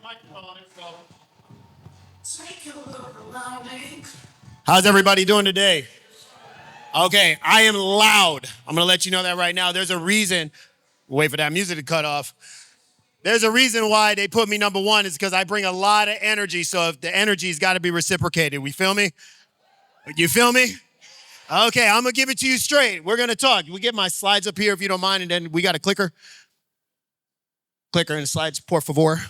microphone on it, so. How's everybody doing today? Okay, I am loud. I'm gonna let you know that right now. There's a reason, wait for that music to cut off. There's a reason why they put me number one is because I bring a lot of energy, so if the energy's gotta be reciprocated. We feel me? You feel me? Okay, I'm gonna give it to you straight. We're gonna talk. We get my slides up here if you don't mind, and then we got a clicker. Clicker and slides, por favor.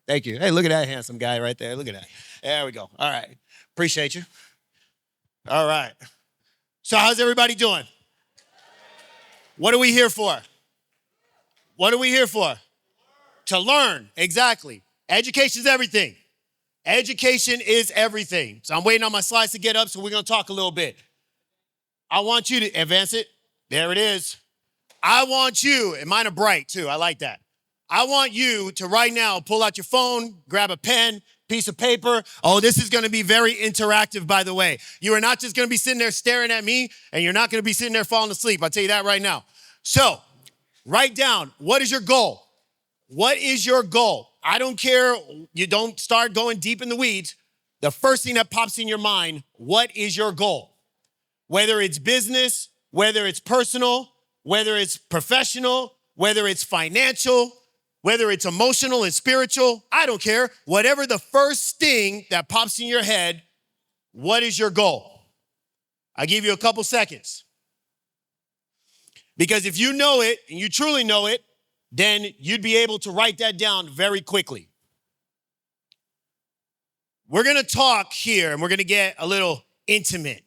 Thank you. Hey, look at that handsome guy right there. Look at that. There we go. All right. Appreciate you. All right. So how's everybody doing? What are we here for? What are we here for? To learn. Exactly. Education is everything. Education is everything. So I'm waiting on my slides to get up, so we're going to talk a little bit. I want you to advance it. There it is. I want you, and mine are bright too. I like that. I want you to right now pull out your phone, grab a pen, piece of paper. Oh, this is going to be very interactive, by the way. You are not just going to be sitting there staring at me, and you're not going to be sitting there falling asleep. I'll tell you that right now. So write down, what is your goal? What is your goal? I don't care. You don't start going deep in the weeds. The first thing that pops in your mind, what is your goal? Whether it's business, whether it's personal, whether it's professional, whether it's financial, whether it's emotional and spiritual, I don't care. Whatever the first thing that pops in your head, what is your goal? I'll give you a couple seconds. Because if you know it and you truly know it, then you'd be able to write that down very quickly. We're gonna talk here and we're gonna get a little intimate,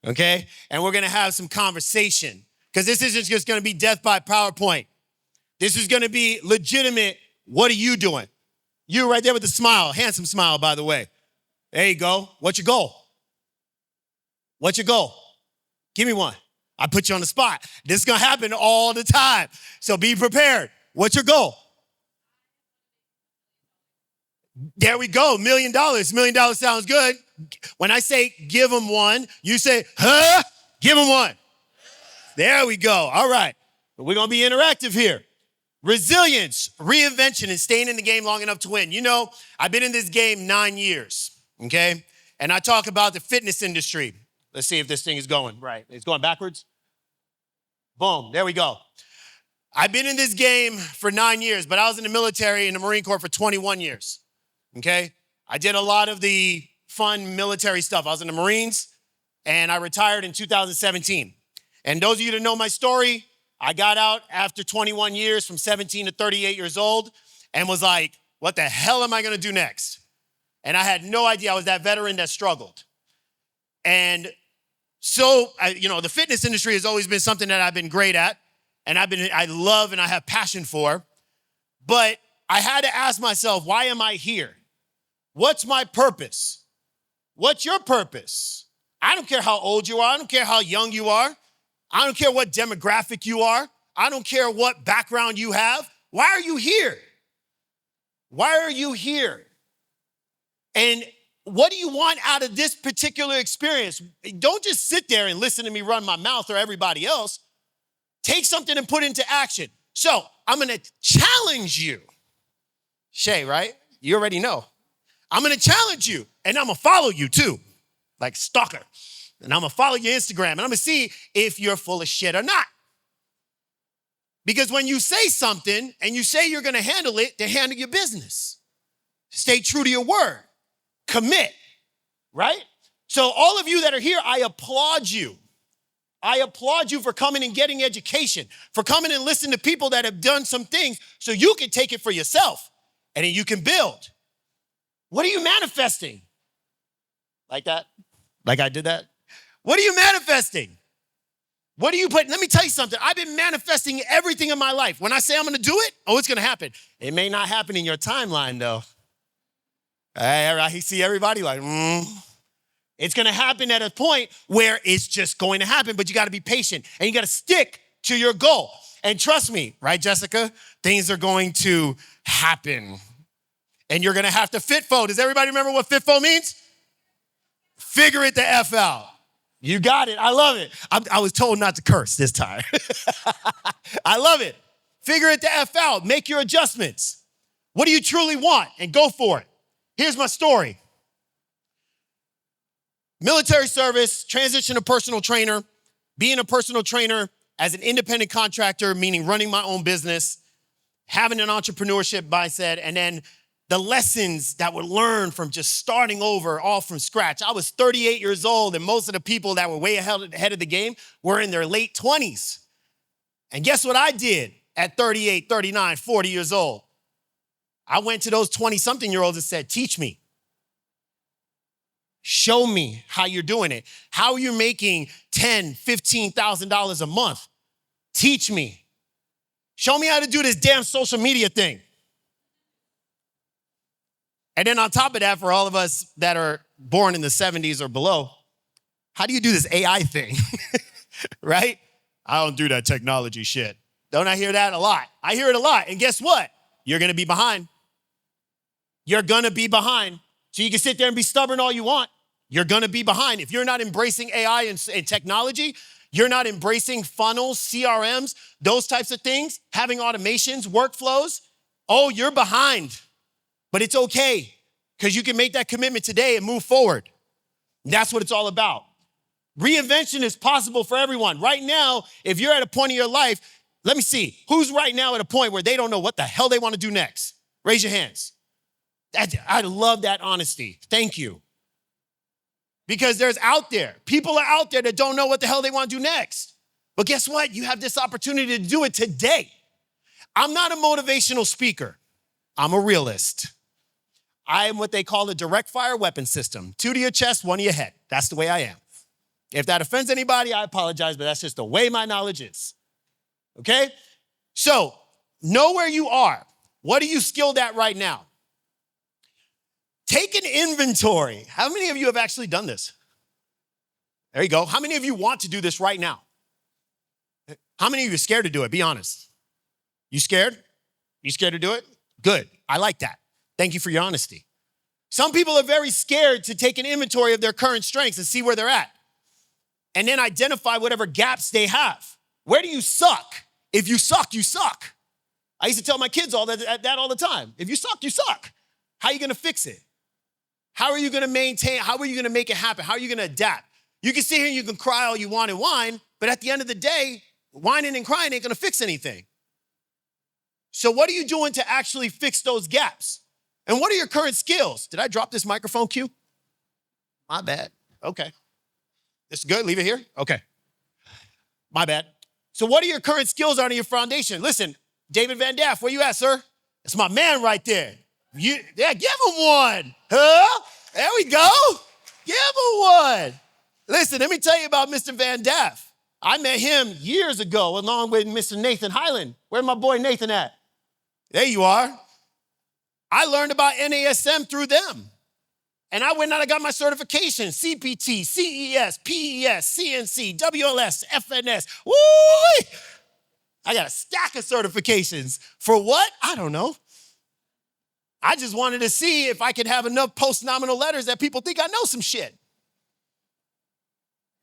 okay? And we're gonna have some conversation because this isn't just gonna be death by PowerPoint. This is gonna be legitimate. What are you doing? You right there with the smile, handsome smile, by the way. There you go. What's your goal? What's your goal? Give me one. I put you on the spot. This is gonna happen all the time. So be prepared. What's your goal? There we go, $1 million. $1 million sounds good. When I say give them one, you say, huh? Give them one. There we go. All right. We're gonna be interactive here. Resilience, reinvention, and staying in the game long enough to win. You know, I've been in this game 9 years, okay? And I talk about the fitness industry. Let's see if this thing is going right. It's going backwards. Boom, there we go. I've been in this game for 9 years, but I was in the military, in the Marine Corps for 21 years, okay? I did a lot of the fun military stuff. I was in the Marines, and I retired in 2017. And those of you that know my story, I got out after 21 years from 17 to 38 years old and was like, what the hell am I gonna do next? And I had no idea. I was that veteran that struggled. And so, the fitness industry has always been something that I've been great at and I love and I have passion for. But I had to ask myself, why am I here? What's my purpose? What's your purpose? I don't care how old you are. I don't care how young you are. I don't care what demographic you are. I don't care what background you have. Why are you here? Why are you here? And what do you want out of this particular experience? Don't just sit there and listen to me run my mouth or everybody else. Take something and put it into action. So I'm gonna challenge you. Shay, right? You already know. I'm gonna challenge you and I'm gonna follow you too, like stalker. And I'm gonna follow your Instagram and I'm gonna see if you're full of shit or not. Because when you say something and you say you're gonna handle it, then handle your business. Stay true to your word. Commit, right? So all of you that are here, I applaud you. I applaud you for coming and getting education, for coming and listening to people that have done some things so you can take it for yourself and then you can build. What are you manifesting? Like that? Like I did that? What are you manifesting? What do you put? Let me tell you something. I've been manifesting everything in my life. When I say I'm gonna do it, it's gonna happen. It may not happen in your timeline though. I see everybody like, It's gonna happen at a point where it's just going to happen, but you gotta be patient and you gotta stick to your goal. And trust me, right, Jessica? Things are going to happen. And you're gonna have to FITFO. Does everybody remember what FITFO means? Figure it the F out. You got it. I love it. I was told not to curse this time. I love it. Figure it the F out. Make your adjustments. What do you truly want? And go for it. Here's my story. Military service, transition to personal trainer, being a personal trainer as an independent contractor, meaning running my own business, having an entrepreneurship mindset, and then the lessons that were learned from just starting over all from scratch. I was 38 years old, and most of the people that were way ahead of the game were in their late 20s. And guess what I did at 38, 39, 40 years old? I went to those 20-something-year-olds and said, teach me. Show me how you're doing it. How are you making $10,000, $15,000 a month? Teach me. Show me how to do this damn social media thing. And then on top of that, for all of us that are born in the 70s or below, how do you do this AI thing? Right? I don't do that technology shit. Don't I hear that a lot? I hear it a lot. And guess what? You're going to be behind. You're going to be behind. So you can sit there and be stubborn all you want. You're going to be behind. If you're not embracing AI and technology, you're not embracing funnels, CRMs, those types of things, having automations, workflows, oh, you're behind. But it's okay, because you can make that commitment today and move forward. That's what it's all about. Reinvention is possible for everyone. Right now, if you're at a point in your life, let me see, who's right now at a point where they don't know what the hell they want to do next? Raise your hands. I love that honesty. Thank you. Because people are out there that don't know what the hell they want to do next. But guess what? You have this opportunity to do it today. I'm not a motivational speaker. I'm a realist. I am what they call a direct fire weapon system. 2 to your chest, 1 to your head. That's the way I am. If that offends anybody, I apologize, but that's just the way my knowledge is. Okay? So, know where you are. What are you skilled at right now? Take an inventory. How many of you have actually done this? There you go. How many of you want to do this right now? How many of you are scared to do it? Be honest. You scared? You scared to do it? Good. I like that. Thank you for your honesty. Some people are very scared to take an inventory of their current strengths and see where they're at. And then identify whatever gaps they have. Where do you suck? If you suck, you suck. I used to tell my kids all that all the time. If you suck, you suck. How are you going to fix it? How are you going to maintain? How are you going to make it happen? How are you going to adapt? You can sit here and you can cry all you want and whine, but at the end of the day, whining and crying ain't going to fix anything. So what are you doing to actually fix those gaps? And what are your current skills? Did I drop this microphone cue? My bad. Okay. This is good. Leave it here. Okay. My bad. So what are your current skills on your foundation? Listen, David Van Daff, where you at, sir? That's my man right there. Give him one. Huh? There we go. Give him one. Listen, let me tell you about Mr. Van Daff. I met him years ago along with Mr. Nathan Highland. Where's my boy Nathan at? There you are. I learned about NASM through them. And I went out and got my certification, CPT, CES, PES, CNC, WLS, FNS. Woo! I got a stack of certifications. For what? I don't know. I just wanted to see if I could have enough post-nominal letters that people think I know some shit.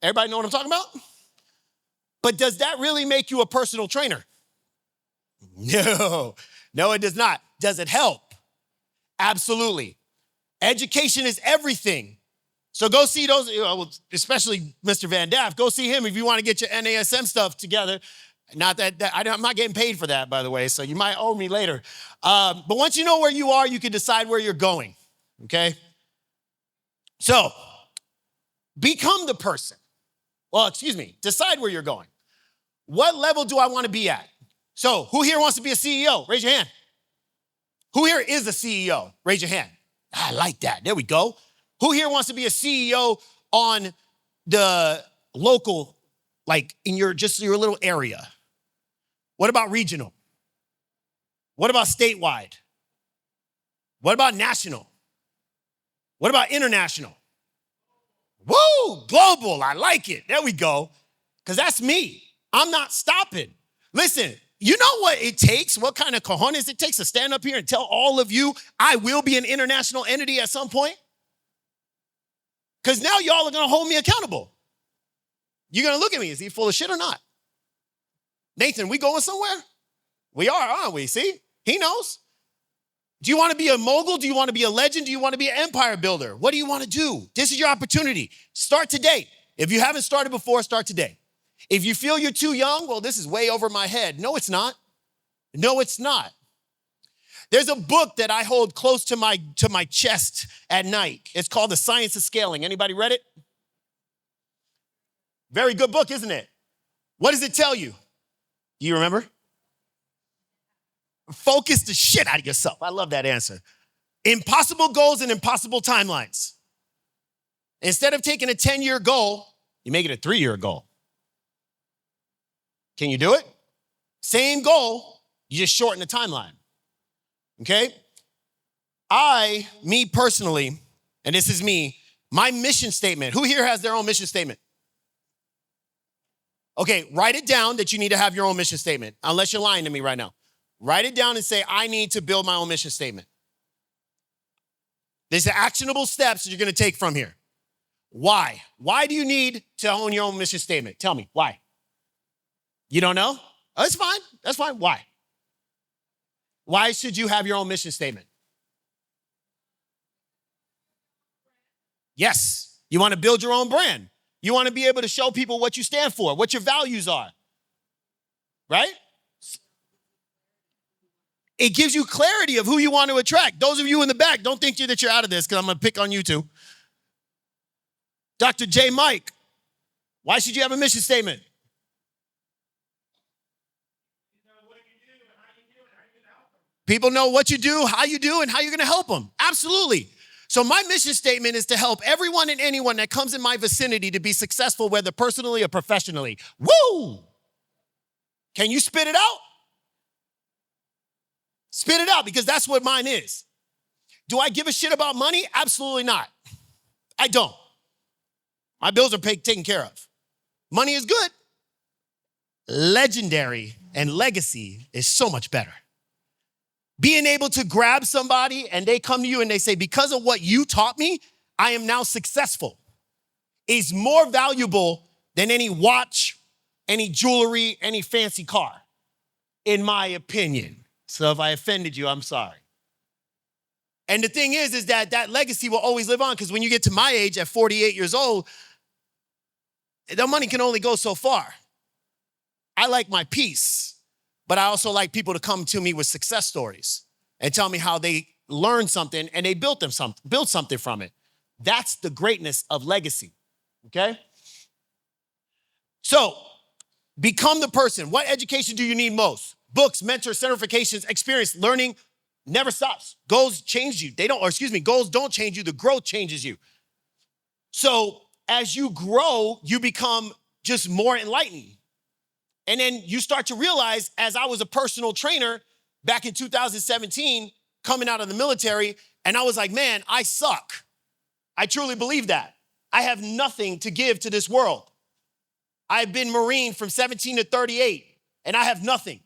Everybody know what I'm talking about? But does that really make you a personal trainer? No, it does not. Does it help? Absolutely. Education is everything. So go see those, especially Mr. Van Daff, go see him if you want to get your NASM stuff together. Not that I'm not getting paid for that, by the way, so you might owe me later. But once you know where you are, you can decide where you're going, okay? So, become the person. Decide where you're going. What level do I want to be at? So, who here wants to be a CEO? Raise your hand. Who here is a CEO? Raise your hand. I like that. There we go. Who here wants to be a CEO on the local, like in your little area? What about regional? What about statewide? What about national? What about international? Woo, global, I like it. There we go. Because that's me. I'm not stopping. Listen, you know what it takes, what kind of cojones it takes to stand up here and tell all of you I will be an international entity at some point? Because now y'all are going to hold me accountable. You're going to look at me, is he full of shit or not? Nathan, we going somewhere? We are, aren't we? See? He knows. Do you want to be a mogul? Do you want to be a legend? Do you want to be an empire builder? What do you want to do? This is your opportunity. Start today. If you haven't started before, start today. If you feel you're too young, well, this is way over my head. No, it's not. No, it's not. There's a book that I hold close to my chest at night. It's called The Science of Scaling. Anybody read it? Very good book, isn't it? What does it tell you? Do you remember? Focus the shit out of yourself. I love that answer. Impossible goals and impossible timelines. Instead of taking a 10-year goal, you make it a 3-year goal. Can you do it? Same goal, you just shorten the timeline. Okay? Me personally, and this is me, my mission statement. Who here has their own mission statement? Okay, write it down that you need to have your own mission statement, unless you're lying to me right now. Write it down and say, I need to build my own mission statement. There's actionable steps that you're going to take from here. Why? Why do you need to own your own mission statement? Tell me, why? You don't know? Oh, that's fine. That's fine. Why? Why should you have your own mission statement? Yes, you want to build your own brand. You want to be able to show people what you stand for, what your values are, right? It gives you clarity of who you want to attract. Those of you in the back, don't think that you're out of this because I'm going to pick on you too. Dr. J. Mike, why should you have a mission statement? People know what you do, how you do, and how you're going to help them. Absolutely. So my mission statement is to help everyone and anyone that comes in my vicinity to be successful, whether personally or professionally. Woo! Can you spit it out? Spit it out, because that's what mine is. Do I give a shit about money? Absolutely not. I don't. My bills are taken care of. Money is good. Legendary and legacy is so much better. Being able to grab somebody and they come to you and they say, because of what you taught me, I am now successful, is more valuable than any watch, any jewelry, any fancy car, in my opinion. So if I offended you, I'm sorry. And the thing is that that legacy will always live on, because when you get to my age at 48 years old, the money can only go so far. I like my peace. But I also like people to come to me with success stories and tell me how they learned something and they built something from it. That's the greatness of legacy, okay? So, become the person. What education do you need most? Books, mentors, certifications, experience, learning never stops. Goals change you. Goals don't change you. The growth changes you. So, as you grow, you become just more enlightened. And then you start to realize, as I was a personal trainer back in 2017, coming out of the military, and I was like, man, I suck. I truly believe that. I have nothing to give to this world. I've been Marine from 17 to 38, and I have nothing.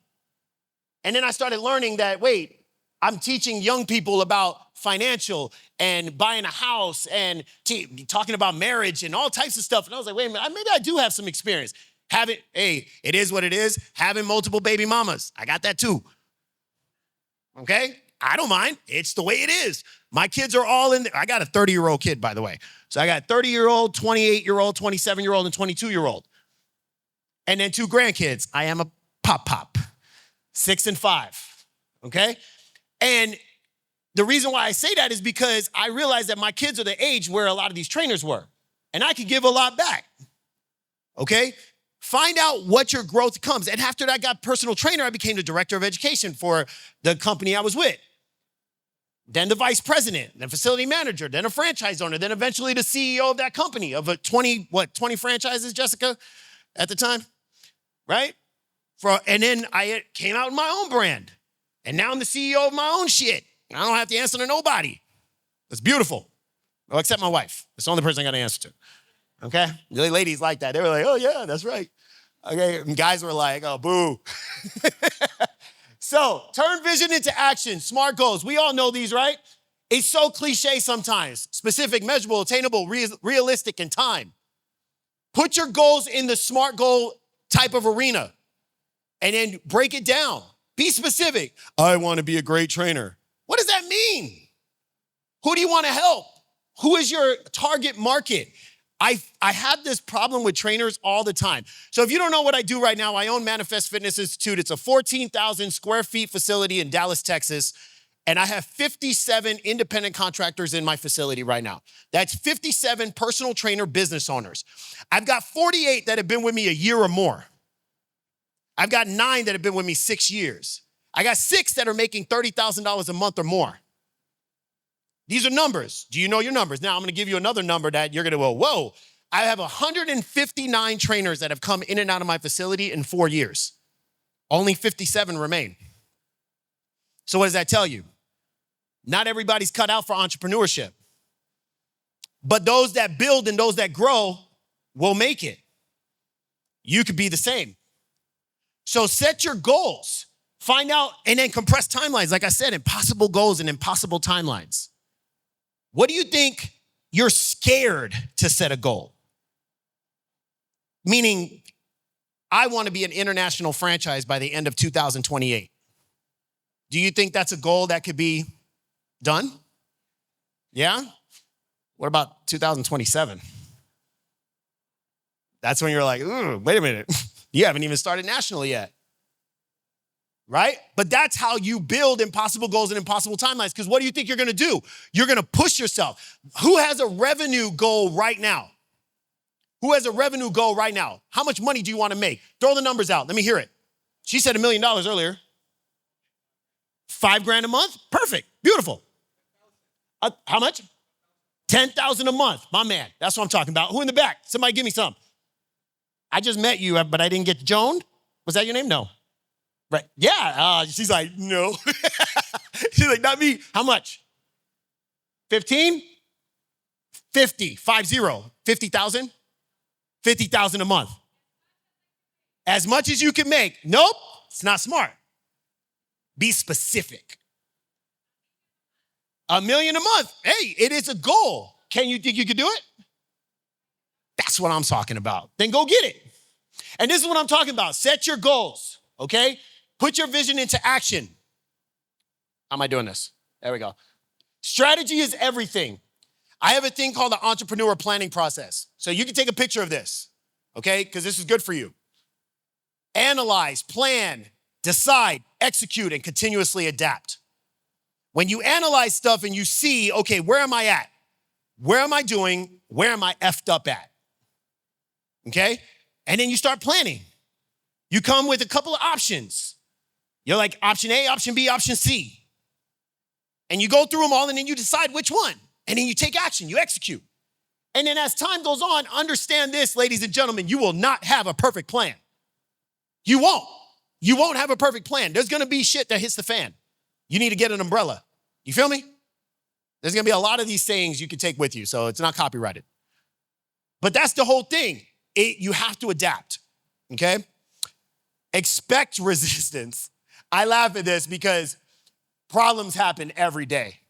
And then I started learning that, wait, I'm teaching young people about financial and buying a house and talking about marriage and all types of stuff. And I was like, wait a minute, maybe I do have some experience. It is what it is. Having multiple baby mamas. I got that too. Okay? I don't mind. It's the way it is. My kids are all in there. I got a 30-year-old kid, by the way. So I got 30-year-old, 28-year-old, 27-year-old, and 22-year-old. And then 2 grandkids. I am a pop, 6 and 5. Okay? And the reason why I say that is because I realize that my kids are the age where a lot of these trainers were. And I could give a lot back. Okay? Find out what your growth comes. And after that, I got personal trainer. I became the director of education for the company I was with. Then the vice president, then facility manager, then a franchise owner, then eventually the CEO of that company of 20 franchises, Jessica, at the time, right? And then I came out with my own brand. And now I'm the CEO of my own shit. I don't have to answer to nobody. It's beautiful. Well, except my wife. It's the only person I got to answer to. Okay? The ladies like that. They were like, oh, yeah, that's right. Okay? And guys were like, oh, boo. So, turn vision into action. SMART goals. We all know these, right? It's so cliche sometimes. Specific, measurable, attainable, realistic, and time. Put your goals in the SMART goal type of arena and then break it down. Be specific. I want to be a great trainer. What does that mean? Who do you want to help? Who is your target market? I have this problem with trainers all the time. So if you don't know what I do right now, I own Manifest Fitness Institute. It's a 14,000 square feet facility in Dallas, Texas. And I have 57 independent contractors in my facility right now. That's 57 personal trainer business owners. I've got 48 that have been with me a year or more. I've got 9 that have been with me 6 years. I got 6 that are making $30,000 a month or more. These are numbers. Do you know your numbers? Now I'm gonna give you another number that you're gonna go, whoa. I have 159 trainers that have come in and out of my facility in 4 years. Only 57 remain. So what does that tell you? Not everybody's cut out for entrepreneurship. But those that build and those that grow will make it. You could be the same. So set your goals. Find out and then compress timelines. Like I said, impossible goals and impossible timelines. What do you think you're scared to set a goal? Meaning, I want to be an international franchise by the end of 2028. Do you think that's a goal that could be done? Yeah? What about 2027? That's when you're like, wait a minute. You haven't even started nationally yet. Right? But that's how you build impossible goals and impossible timelines. Because what do you think you're going to do? You're going to push yourself. Who has a revenue goal right now? Who has a revenue goal right now? How much money do you want to make? Throw the numbers out. Let me hear it. She said $1 million earlier. $5,000 a month? Perfect. Beautiful. How much? 10,000 a month. My man. That's what I'm talking about. Who in the back? Somebody give me some. I just met you, but I didn't get Joan. Was that your name? No. Right. Yeah. She's like, no. She's like, not me. How much? 15? 50. 50,000? 50,000 a month. As much as you can make. Nope. It's not smart. Be specific. $1 million a month. Hey, it is a goal. Can you think you can do it? That's what I'm talking about. Then go get it. And this is what I'm talking about. Set your goals, okay? Put your vision into action. How am I doing this? There we go. Strategy is everything. I have a thing called the entrepreneur planning process. So you can take a picture of this, okay? Because this is good for you. Analyze, plan, decide, execute, and continuously adapt. When you analyze stuff and you see, okay, where am I at? Where am I doing? Where am I effed up at? Okay? And then you start planning. You come with a couple of options. You're like option A, option B, option C. And you go through them all and then you decide which one. And then you take action, you execute. And then as time goes on, understand this, ladies and gentlemen, you will not have a perfect plan. You won't. You won't have a perfect plan. There's gonna be shit that hits the fan. You need to get an umbrella. You feel me? There's gonna be a lot of these sayings you can take with you, so it's not copyrighted. But that's the whole thing. You have to adapt, okay? Expect resistance. I laugh at this because problems happen every day.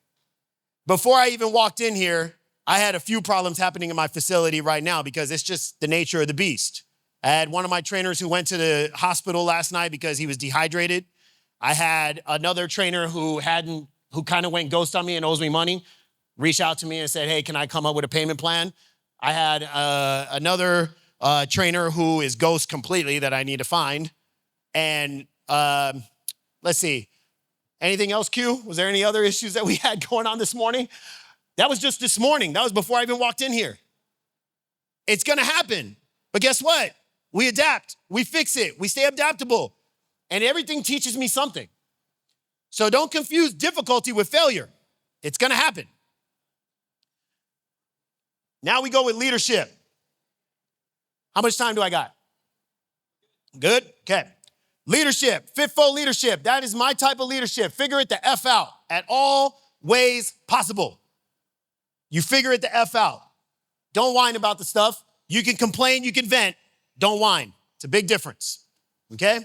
Before I even walked in here, I had a few problems happening in my facility right now because it's just the nature of the beast. I had one of my trainers who went to the hospital last night because he was dehydrated. I had another trainer who kind of went ghost on me and owes me money, reached out to me and said, hey, can I come up with a payment plan? I had another trainer who is ghost completely that I need to find. And let's see, anything else, Q? Was there any other issues that we had going on this morning? That was just this morning. That was before I even walked in here. It's gonna happen. But guess what? We adapt, we fix it, we stay adaptable. And everything teaches me something. So don't confuse difficulty with failure. It's gonna happen. Now we go with leadership. How much time do I got? Good? Okay. Leadership, fitful leadership. That is my type of leadership. Figure it the F out at all ways possible. You figure it the F out. Don't whine about the stuff. You can complain, you can vent. Don't whine. It's a big difference, okay?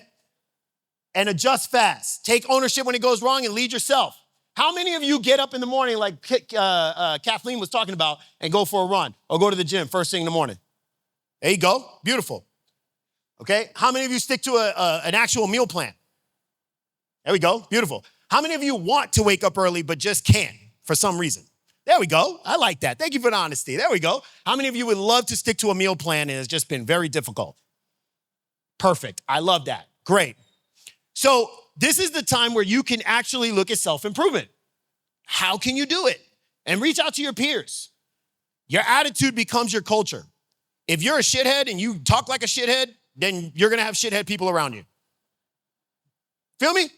And adjust fast. Take ownership when it goes wrong and lead yourself. How many of you get up in the morning like Kathleen was talking about and go for a run or go to the gym first thing in the morning? There you go. Beautiful. Okay? How many of you stick to an actual meal plan? There we go. Beautiful. How many of you want to wake up early but just can't for some reason? There we go. I like that. Thank you for the honesty. There we go. How many of you would love to stick to a meal plan and it's just been very difficult? Perfect. I love that. Great. So this is the time where you can actually look at self-improvement. How can you do it? And reach out to your peers. Your attitude becomes your culture. If you're a shithead and you talk like a shithead, then you're going to have shithead people around you. Feel me? I'm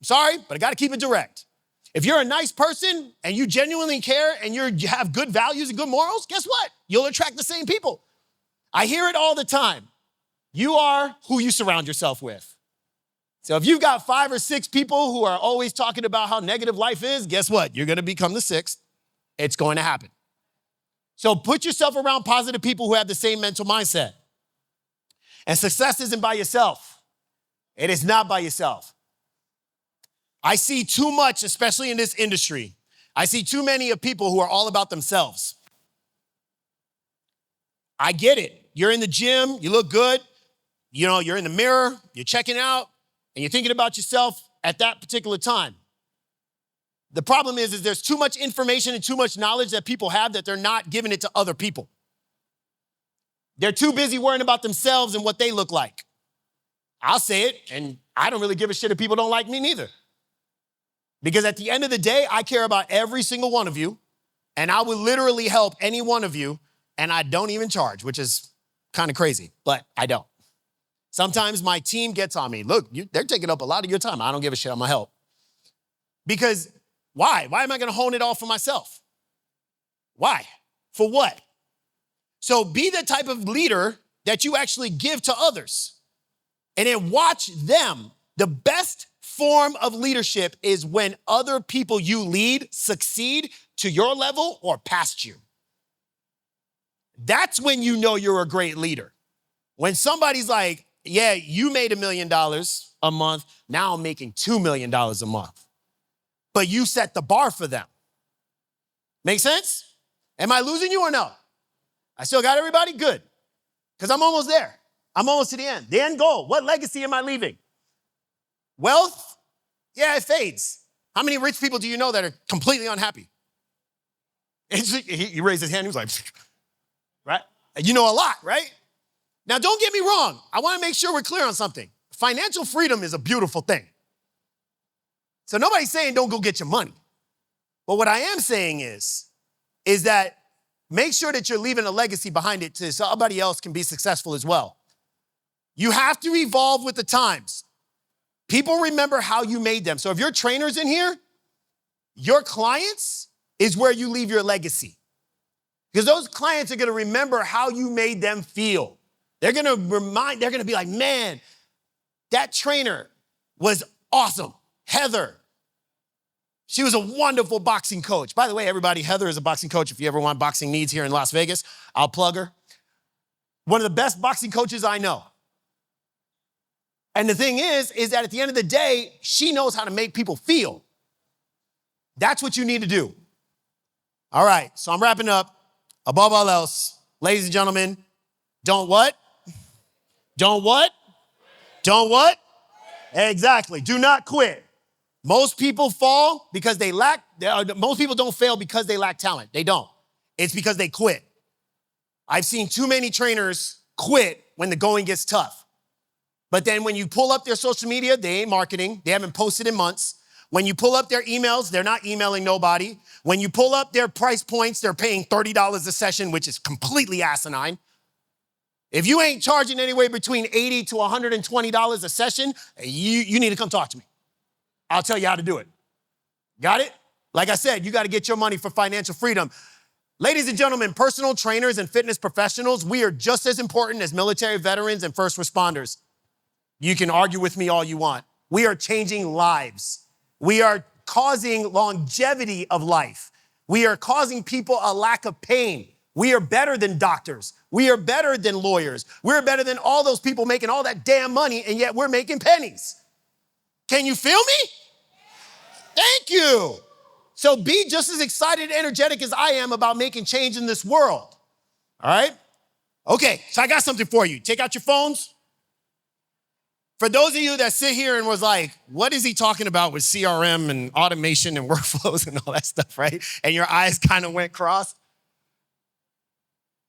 sorry, but I got to keep it direct. If you're a nice person and you genuinely care and you have good values and good morals, guess what? You'll attract the same people. I hear it all the time. You are who you surround yourself with. So if you've got 5 or 6 people who are always talking about how negative life is, guess what? You're going to become the 6th. It's going to happen. So put yourself around positive people who have the same mental mindset. And success isn't by yourself. It is not by yourself. I see too much, especially in this industry. I see too many of people who are all about themselves. I get it. You're in the gym, you look good. You're in the mirror, you're checking out, and you're thinking about yourself at that particular time. The problem is there's too much information and too much knowledge that people have that they're not giving it to other people. They're too busy worrying about themselves and what they look like. I'll say it, and I don't really give a shit if people don't like me neither. Because at the end of the day, I care about every single one of you, and I will literally help any one of you, and I don't even charge, which is kind of crazy, but I don't. Sometimes my team gets on me. Look, they're taking up a lot of your time. I don't give a shit. I'm going to help. Because why? Why am I going to hone it all for myself? Why? For what? So be the type of leader that you actually give to others. And then watch them. The best form of leadership is when other people you lead succeed to your level or past you. That's when you know you're a great leader. When somebody's like, yeah, you made $1 million a month. Now I'm making $2 million a month. But you set the bar for them. Make sense? Am I losing you or no? I still got everybody? Good. Because I'm almost there. I'm almost to the end. The end goal. What legacy am I leaving? Wealth? Yeah, it fades. How many rich people do you know that are completely unhappy? He raised his hand. He was like, right? You know a lot, right? Now, don't get me wrong. I want to make sure we're clear on something. Financial freedom is a beautiful thing. So nobody's saying don't go get your money. But what I am saying is that make sure that you're leaving a legacy behind it so somebody else can be successful as well. You have to evolve with the times. People remember how you made them. So if you're trainers in here, your clients is where you leave your legacy. Because those clients are going to remember how you made them feel. They're going to be like, man, that trainer was awesome. Heather, she was a wonderful boxing coach. By the way, everybody, Heather is a boxing coach. If you ever want boxing needs here in Las Vegas, I'll plug her. One of the best boxing coaches I know. And the thing is that at the end of the day, she knows how to make people feel. That's what you need to do. All right, so I'm wrapping up. Above all else, ladies and gentlemen, don't what? Don't what? Don't what? Exactly. Do not quit. Most people fall because most people don't fail because they lack talent. They don't. It's because they quit. I've seen too many trainers quit when the going gets tough. But then when you pull up their social media, they ain't marketing. They haven't posted in months. When you pull up their emails, they're not emailing nobody. When you pull up their price points, they're paying $30 a session, which is completely asinine. If you ain't charging anywhere between $80 to $120 a session, you need to come talk to me. I'll tell you how to do it. Got it? Like I said, you got to get your money for financial freedom. Ladies and gentlemen, personal trainers and fitness professionals, we are just as important as military veterans and first responders. You can argue with me all you want. We are changing lives. We are causing longevity of life. We are causing people a lack of pain. We are better than doctors. We are better than lawyers. We're better than all those people making all that damn money, and yet we're making pennies. Can you feel me? Thank you. So be just as excited and energetic as I am about making change in this world. All right? Okay, so I got something for you. Take out your phones. For those of you that sit here and was like, what is he talking about with CRM and automation and workflows and all that stuff, right? And your eyes kind of went cross.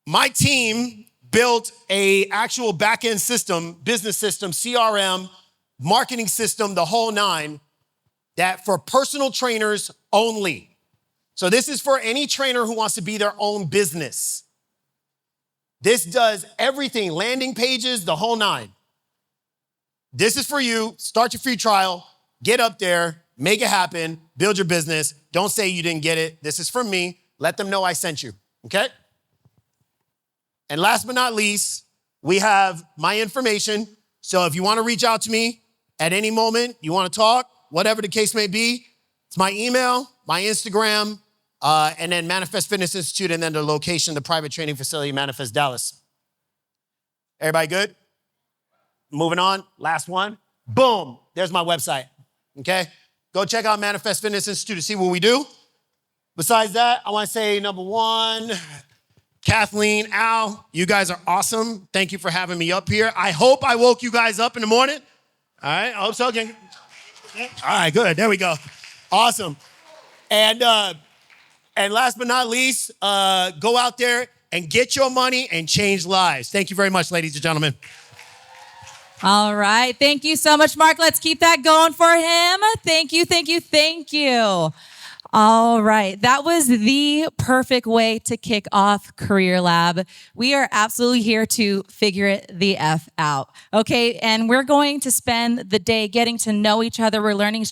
My team built a actual back-end system, business system, CRM, marketing system, the whole nine, that for personal trainers only. So this is for any trainer who wants to be their own business. This does everything, landing pages, the whole nine. This is for you. Start your free trial, get up there, make it happen, build your business. Don't say you didn't get it. This is from me. Let them know I sent you, okay? And last but not least, we have my information. So if you want to reach out to me at any moment, you want to talk, whatever the case may be, it's my email, my Instagram, and then Manifest Fitness Institute, and then the location, the private training facility, Manifest Dallas. Everybody good? Moving on, last one. Boom, there's my website, okay? Go check out Manifest Fitness Institute to see what we do. Besides that, I want to say number one, Kathleen, Al, you guys are awesome. Thank you for having me up here. I hope I woke you guys up in the morning. All right, I hope so. Okay. All right, good, there we go. Awesome. And last but not least, go out there and get your money and change lives. Thank you very much, ladies and gentlemen. All right. Thank you so much, Marc. Let's keep that going for him. Thank you, thank you, thank you. All right. That was the perfect way to kick off Career Lab. We are absolutely here to figure it the F out. Okay. And we're going to spend the day getting to know each other. We're learning